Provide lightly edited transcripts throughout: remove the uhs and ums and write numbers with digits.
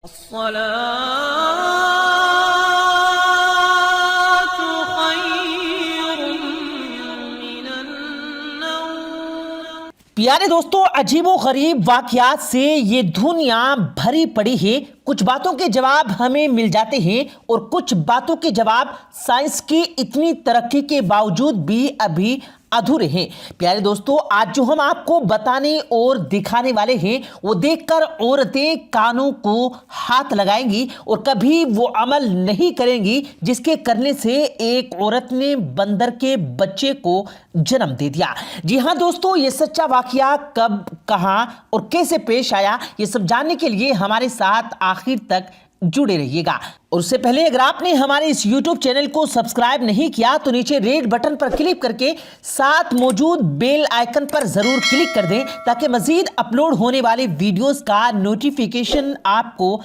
الصلاة خير من النوم۔ پیارے دوستو، عجیب و غریب واقعات سے یہ دنیا بھری پڑی ہے۔ کچھ باتوں کے جواب ہمیں مل جاتے ہیں اور کچھ باتوں کے جواب سائنس کی اتنی ترقی کے باوجود بھی ابھی ادھورے ہیں۔ پیارے دوستو، آج جو ہم آپ کو بتانے اور دکھانے والے ہیں وہ دیکھ کر عورتیں کانوں کو ہاتھ لگائیں گی اور کبھی وہ عمل نہیں کریں گی جس کے کرنے سے ایک عورت نے بندر کے بچے کو جنم دے دیا۔ جی ہاں دوستو، یہ سچا واقعہ کب، کہاں اور کیسے پیش آیا، یہ سب جاننے کے لیے ہمارے ساتھ آخر تک جڑے رہیے گا۔ اور اس سے پہلے اگر آپ نے ہمارے اس یوٹیوب چینل کو سبسکرائب نہیں کیا تو نیچے ریڈ بٹن پر کلک کر کے ساتھ موجود بیل آئیکن پر ضرور کلک کر دیں تاکہ مزید اپلوڈ ہونے والے ویڈیوز کا نوٹیفیکیشن آپ کو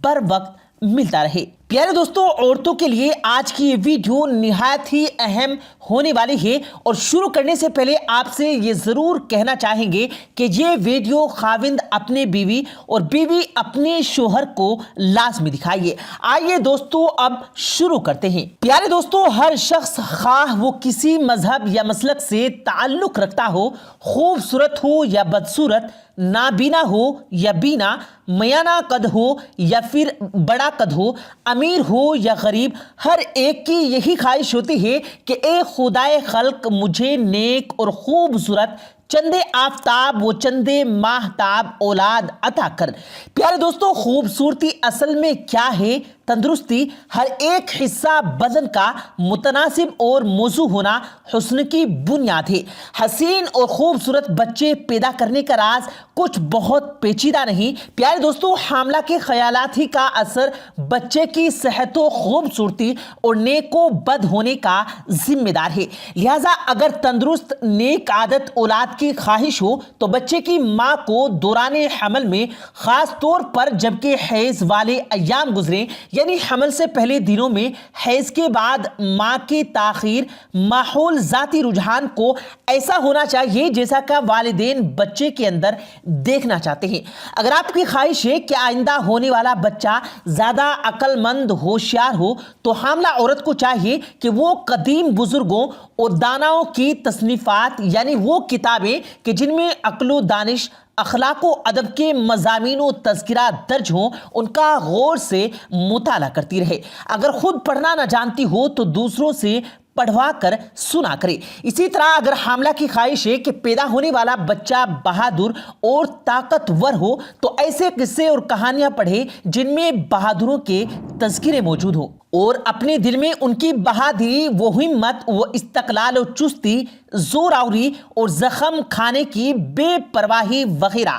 بر وقت ملتا رہے۔ پیارے دوستو، عورتوں کے لیے آج کی یہ ویڈیو نہایت ہی اہم ہونے والی ہے اور شروع کرنے سے پہلے آپ سے یہ ضرور کہنا چاہیں گے کہ یہ ویڈیو خاوند اپنے بیوی اور بیوی اپنے شوہر کو لازمی دکھائیے۔ آئیے دوستو اب شروع کرتے ہیں۔ پیارے دوستو، ہر شخص خواہ وہ کسی مذہب یا مسلک سے تعلق رکھتا ہو، خوبصورت ہو یا بدصورت، نابینا ہو یا بینا، میانہ قد ہو یا پھر بڑا قد ہو، امیر ہو یا غریب، ہر ایک کی یہی خواہش ہوتی ہے کہ اے خدائے خلق مجھے نیک اور خوبصورت چندے آفتاب و چندے ماہتاب اولاد عطا کر۔ پیارے دوستو، خوبصورتی اصل میں کیا ہے؟ تندرستی، ہر ایک حصہ بدن کا متناسب اور موزوں ہونا حسن کی بنیاد ہے۔ حسین اور خوبصورت بچے پیدا کرنے کا راز کچھ بہت پیچیدہ نہیں۔ پیارے دوستو، حاملہ کے خیالات ہی کا اثر بچے کی صحت و خوبصورتی اور نیک و بد ہونے کا ذمہ دار ہے۔ لہٰذا اگر تندرست نیک عادت اولاد کی خواہش ہو تو بچے کی ماں کو دوران حمل میں، خاص طور پر جبکہ حیض والے ایام گزریں، یعنی حمل سے پہلے دنوں میں، حیض کے بعد ماں کے تاخیر، ماحول ذاتی رجحان کو ایسا ہونا چاہیے جیسا کہ والدین بچے کے اندر دیکھنا چاہتے ہیں۔ اگر آپ کی خواہش ہے کہ آئندہ ہونے والا بچہ زیادہ عقل مند، ہوشیار ہو تو حاملہ عورت کو چاہیے کہ وہ قدیم بزرگوں اور داناؤں کی تصنیفات، یعنی وہ کتابیں کہ جن میں عقل و دانش، اخلاق و ادب کے مضامین و تذکرہ درج ہوں، ان کا غور سے مطالعہ کرتی رہے۔ اگر خود پڑھنا نہ جانتی ہو تو دوسروں سے پڑھوا کر سنا کرے۔ اسی طرح اگر حاملہ کی خواہش ہے کہ پیدا ہونے والا بچہ بہادر اور طاقتور ہو تو ایسے قصے اور کہانیاں پڑھے جن میں بہادروں کے تذکرے موجود ہوں اور اپنے دل میں ان کی بہادری، وہ ہمت، وہ استقلال و چستی، زور آوری اور زخم کھانے کی بے پرواہی وغیرہ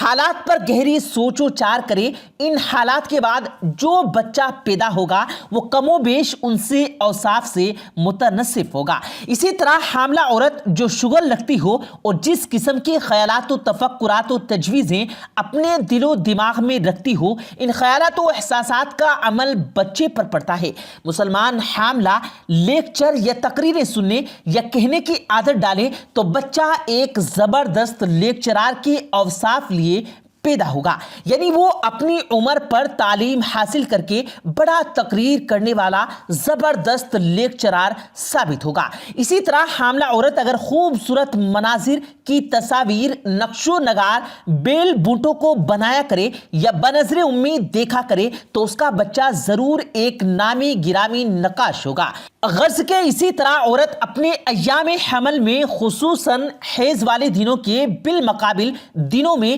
حالات پر گہری سوچ و چار کرے۔ ان حالات کے بعد جو بچہ پیدا ہوگا وہ کم و بیش ان سے اوصاف سے متناسب ہوگا۔ اسی طرح حاملہ عورت جو شوگر لگتی ہو اور جس قسم کے خیالات و تفکرات و تجویزیں اپنے دل و دماغ میں رکھتی ہو، ان خیالات و احساسات کا عمل بچے پر پڑتا ہے۔ مسلمان حاملہ لیکچر یا تقریریں سننے یا کہنے کی عادت ڈالے تو بچہ ایک زبردست لیکچرار کے اوصاف لیے پیدا ہوگا، یعنی وہ اپنی عمر پر تعلیم حاصل کر کے بڑا تقریر کرنے والا زبردست لیکچرار ثابت ہوگا۔ اسی طرح حاملہ عورت اگر خوبصورت مناظر کی تصاویر، نقش و نگار، بیل بوٹوں کو بنایا کرے یا بنظر امید دیکھا کرے تو اس کا بچہ ضرور ایک نامی گرامی نقاش ہوگا۔ غرض کے اسی طرح عورت اپنے ایام حمل میں، خصوصاً حیض والے دنوں کے بالمقابل دنوں میں،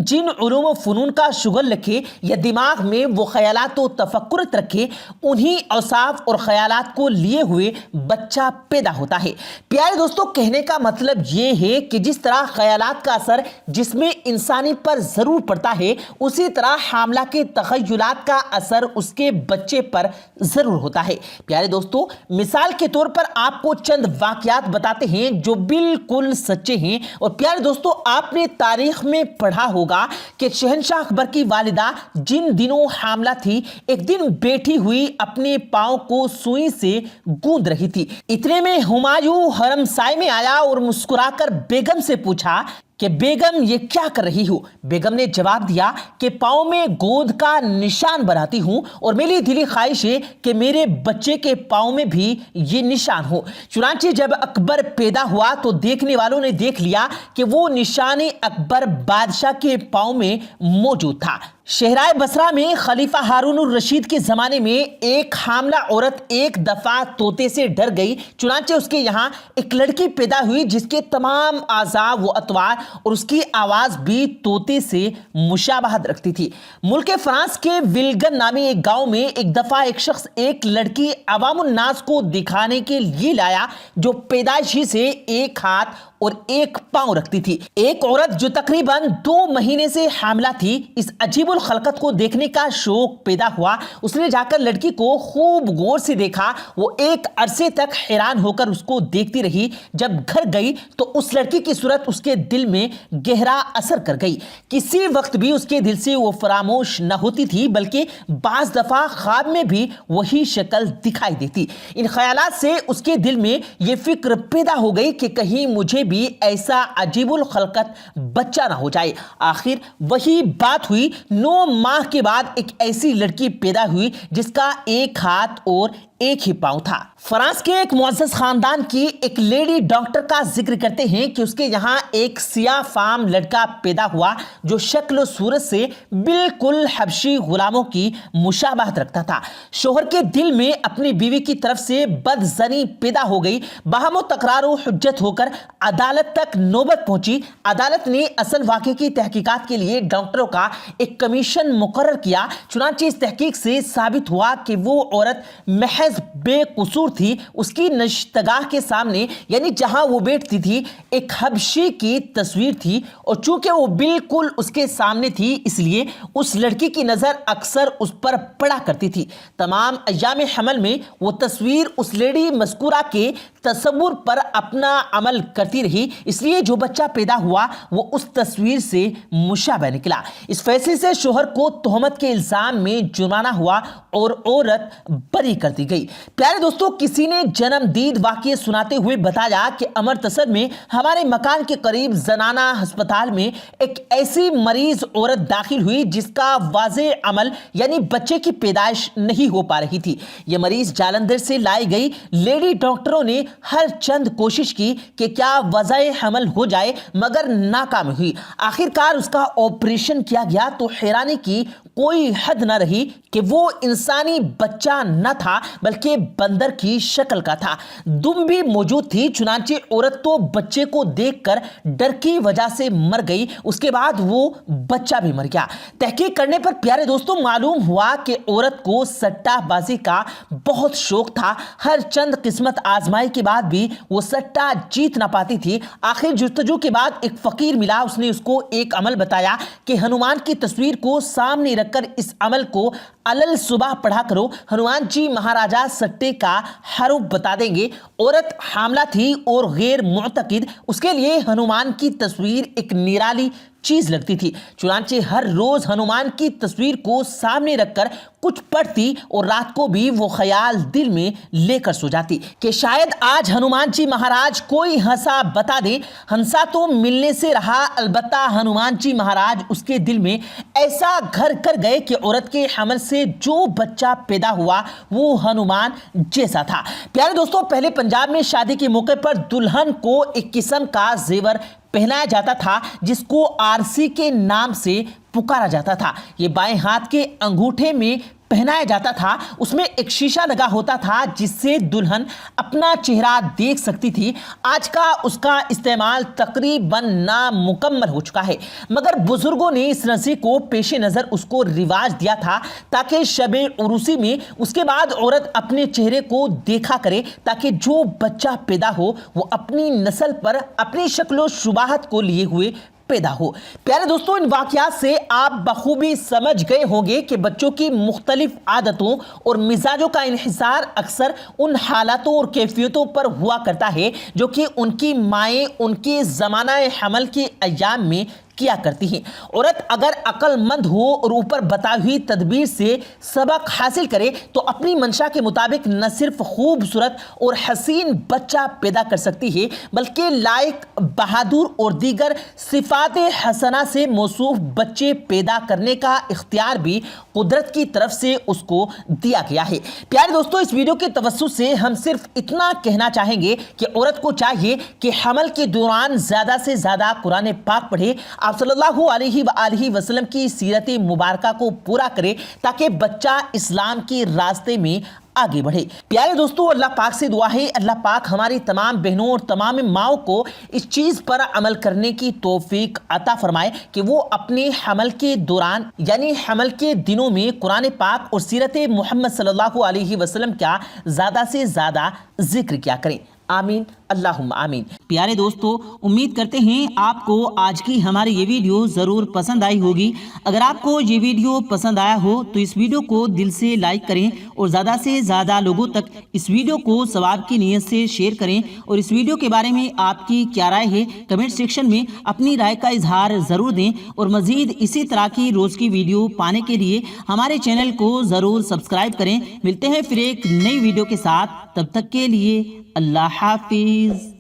جن علوم و فنون کا شغل رکھے یا دماغ میں وہ خیالات و تفکرات رکھے، انہی اوصاف اور خیالات کو لیے ہوئے بچہ پیدا ہوتا ہے۔ پیارے دوستو، کہنے کا مطلب یہ ہے کہ جس طرح خیالات کا اثر جسم انسانی پر ضرور پڑتا ہے، اسی طرح حاملہ کے تخیلات کا اثر اس کے بچے پر ضرور ہوتا ہے۔ پیارے دوستو، مثال کے طور پر آپ کو چند واقعات بتاتے ہیں جو بالکل سچے ہیں۔ اور پیارے دوستو، آپ نے تاریخ میں پڑھا ہوگا کہ شہنشاہ اکبر کی والدہ جن دنوں حاملہ تھی، ایک دن بیٹھی ہوئی اپنے پاؤں کو سوئی سے گوندھ رہی تھی۔ اتنے میں ہمایوں حرم سائے میں آیا اور مسکرا کر بیگم سے پوچھا کہ بیگم یہ کیا کر رہی ہو؟ بیگم نے جواب دیا کہ پاؤں میں گود کا نشان بناتی ہوں اور میری دلی خواہش ہے کہ میرے بچے کے پاؤں میں بھی یہ نشان ہو۔ چنانچہ جب اکبر پیدا ہوا تو دیکھنے والوں نے دیکھ لیا کہ وہ نشان اکبر بادشاہ کے پاؤں میں موجود تھا۔ شہرائے بصرہ میں خلیفہ ہارون الرشید کے زمانے میں ایک حاملہ عورت ایک دفعہ طوطے سے ڈر گئی، چنانچہ اس کے یہاں ایک لڑکی پیدا ہوئی جس کے تمام اعضاء و اطوار اور اس کی آواز بھی طوطے سے مشابہت رکھتی تھی۔ ملک فرانس کے ولگن نامی ایک گاؤں میں ایک دفعہ ایک شخص ایک لڑکی عوام الناس کو دکھانے کے لیے لایا جو پیدائشی سے ایک ہاتھ اور ایک پاؤں رکھتی تھی۔ ایک عورت جو تقریباً 2 مہینے سے حاملہ تھی، اس عجیب الخلقت کو دیکھنے کا شوق پیدا ہوا۔ اس نے جا کر لڑکی کو خوب غور سے دیکھا۔ وہ ایک عرصے تک حیران ہو کر اس کو دیکھتی رہی۔ جب گھر گئی تو اس لڑکی کی صورت اس کے دل میں گہرا اثر کر گئی۔ کسی وقت بھی اس کے دل سے وہ فراموش نہ ہوتی تھی، بلکہ بعض دفعہ خواب میں بھی وہی شکل دکھائی دیتی۔ ان خیالات سے اس کے دل میں یہ فکر پیدا ہو گئی کہ کہیں مجھے بھی ایسا عجیب الخلقت بچہ نہ ہو جائے۔ آخر وہی بات ہوئی۔ 9 ماہ کے بعد ایک ایسی لڑکی پیدا ہوئی جس کا ایک ہاتھ اور ایک ہی پاؤں تھا۔ فرانس کے ایک معزز خاندان کی ایک لیڈی ڈاکٹر کا ذکر کرتے ہیں کہ اس کے یہاں ایک سیاہ فام لڑکا پیدا ہوا جو شکل و صورت سے بالکل حبشی غلاموں کی مشابہت رکھتا تھا۔ شوہر کے دل میں اپنی بیوی کی طرف سے بدظنی پیدا ہو گئی۔ باہم و تکرار و حجت ہو کر عدالت تک نوبت پہنچی۔ عدالت نے اصل واقعے کی تحقیقات کے لیے ڈاکٹروں کا ایک کمیشن مقرر کیا۔ چنانچہ اس تحقیق سے ثابت ہوا کہ وہ عورت محض بے قصور تھی۔ اس کی نشستگاہ کے سامنے یعنی جہاں وہ بیٹھتی تھی ایک حبشی کی تصویر تھی، اور چونکہ وہ بالکل اس کے سامنے تھی اس لیے اس لڑکی کی نظر اکثر اس پر پڑا کرتی تھی۔ تمام ایام حمل میں وہ تصویر اس لیڈی مذکورہ کے تصور پر اپنا عمل کرتی رہی، اس لیے جو بچہ پیدا ہوا وہ اس تصویر سے مشابہ نکلا۔ اس فیصلے سے شوہر کو تہمت کے الزام میں جرمانہ ہوا اور عورت بری کر دی گئی۔ پیارے دوستو، کسی نے جنم دید واقعے سناتے ہوئے بتایا کہ امرتسر میں ہمارے مکان کے قریب زنانہ ہسپتال میں ایک ایسی مریض عورت داخل ہوئی جس کا واضح عمل یعنی بچے کی پیدائش نہیں ہو پا رہی تھی۔ یہ مریض جالندھر سے لائی گئی۔ لیڈی ڈاکٹروں نے ہر چند کوشش کی کہ کیا وضع حمل ہو جائے مگر ناکام ہوئی۔ آخر کار اس کا آپریشن کیا گیا تو حیرانی کی کوئی حد نہ رہی کہ وہ انسانی بچہ نہ تھا بلکہ بندر کی شکل کا تھا۔ دم بھی موجود تھی۔ چنانچہ عورت تو بچے کو دیکھ کر ڈر کی وجہ سے مر گئی۔ اس کے بعد وہ بچہ بھی مر گیا۔ تحقیق کرنے پر پیارے دوستوں معلوم ہوا کہ عورت کو سٹہ بازی کا بہت شوق تھا۔ ہر چند قسمت آزمائی کے بعد بھی وہ سٹہ جیت نہ پاتی تھی۔ آخر جستجو کے بعد ایک فقیر ملا۔ اس نے اس کو ایک عمل بتایا کہ ہنومان کی تصویر کو سامنے رکھ کر اس عمل کو علل صبح پڑھا کرو، ہنومان جی مہاراجا سٹے کا حرف بتا دیں گے۔ عورت حاملہ تھی اور غیر معتقد، اس کے لیے ہنومان کی تصویر ایک نرالی چیز لگتی تھی۔ چنانچہ ہر روز ہنومان کی تصویر کو سامنے رکھ کر کچھ پڑھتی اور رات کو بھی وہ خیال دل میں لے کر سو جاتی کہ شاید آج ہنومان جی مہاراج کوئی ہنسا بتا دیں۔ ہنسا تو ملنے سے رہا، البتہ ہنومان جی مہاراج اس کے دل میں ایسا گھر کر گئے کہ عورت کے حمل سے جو بچہ پیدا ہوا وہ ہنومان جیسا تھا۔ پیارے دوستوں، پہلے پنجاب میں شادی کے موقع پر دلہن کو ایک قسم کا زیور پہنایا جاتا تھا جس کو آرسی کے نام سے پکارا جاتا تھا۔ یہ بائیں ہاتھ کے انگوٹھے میں پہنایا جاتا تھا۔ اس میں ایک شیشہ لگا ہوتا تھا جس سے دلہن اپنا چہرہ دیکھ سکتی تھی۔ آج کا اس کا استعمال تقریباً نامکمل ہو چکا ہے، مگر بزرگوں نے اس رسم کو پیش نظر اس کو رواج دیا تھا تاکہ شب عروسی میں اس کے بعد عورت اپنے چہرے کو دیکھا کرے تاکہ جو بچہ پیدا ہو وہ اپنی نسل پر اپنی شکل و شباہت کو لیے ہوئے پیدا ہو۔ پیارے دوستوں، ان واقعات سے آپ بخوبی سمجھ گئے ہوں گے کہ بچوں کی مختلف عادتوں اور مزاجوں کا انحصار اکثر ان حالاتوں اور کیفیتوں پر ہوا کرتا ہے جو کہ ان کی مائیں ان کے زمانہ حمل کے ایام میں کیا کرتی ہیں۔ عورت اگر عقل مند ہو اور اوپر بتائی ہوئی تدبیر سے سبق حاصل کرے تو اپنی منشا کے مطابق نہ صرف خوبصورت اور حسین بچہ پیدا کر سکتی ہے بلکہ لائق، بہادر اور دیگر صفات حسنہ سے موصوف بچے پیدا کرنے کا اختیار بھی قدرت کی طرف سے اس کو دیا گیا ہے۔ پیارے دوستو، اس ویڈیو کے توسط سے ہم صرف اتنا کہنا چاہیں گے کہ عورت کو چاہیے کہ حمل کے دوران زیادہ سے زیادہ قرآن پاک پڑھے، آپ صلی اللہ علیہ وآلہ وسلم کی سیرت مبارکہ کو پورا کرے تاکہ بچہ اسلام کے راستے میں آگے بڑھے۔ پیارے دوستو، اللہ پاک سے دعا ہے اللہ پاک ہماری تمام بہنوں اور تمام ماؤں کو اس چیز پر عمل کرنے کی توفیق عطا فرمائے کہ وہ اپنے حمل کے دوران یعنی حمل کے دنوں میں قرآن پاک اور سیرت محمد صلی اللہ علیہ وسلم کا زیادہ سے زیادہ ذکر کیا کریں۔ آمین اللہم آمین۔ پیارے دوستو، امید کرتے ہیں آپ کو آج کی ہماری یہ ویڈیو ضرور پسند آئی ہوگی۔ اگر آپ کو یہ ویڈیو پسند آیا ہو تو اس ویڈیو کو دل سے لائک کریں اور زیادہ سے زیادہ لوگوں تک اس ویڈیو کو ثواب کی نیت سے شیئر کریں، اور اس ویڈیو کے بارے میں آپ کی کیا رائے ہے کمنٹ سیکشن میں اپنی رائے کا اظہار ضرور دیں، اور مزید اسی طرح کی روز کی ویڈیو پانے کے لیے ہمارے چینل کو ضرور سبسکرائب کریں۔ ملتے ہیں پھر ایک نئی ویڈیو کے ساتھ، تب تک کے لیے اللہ حافظ۔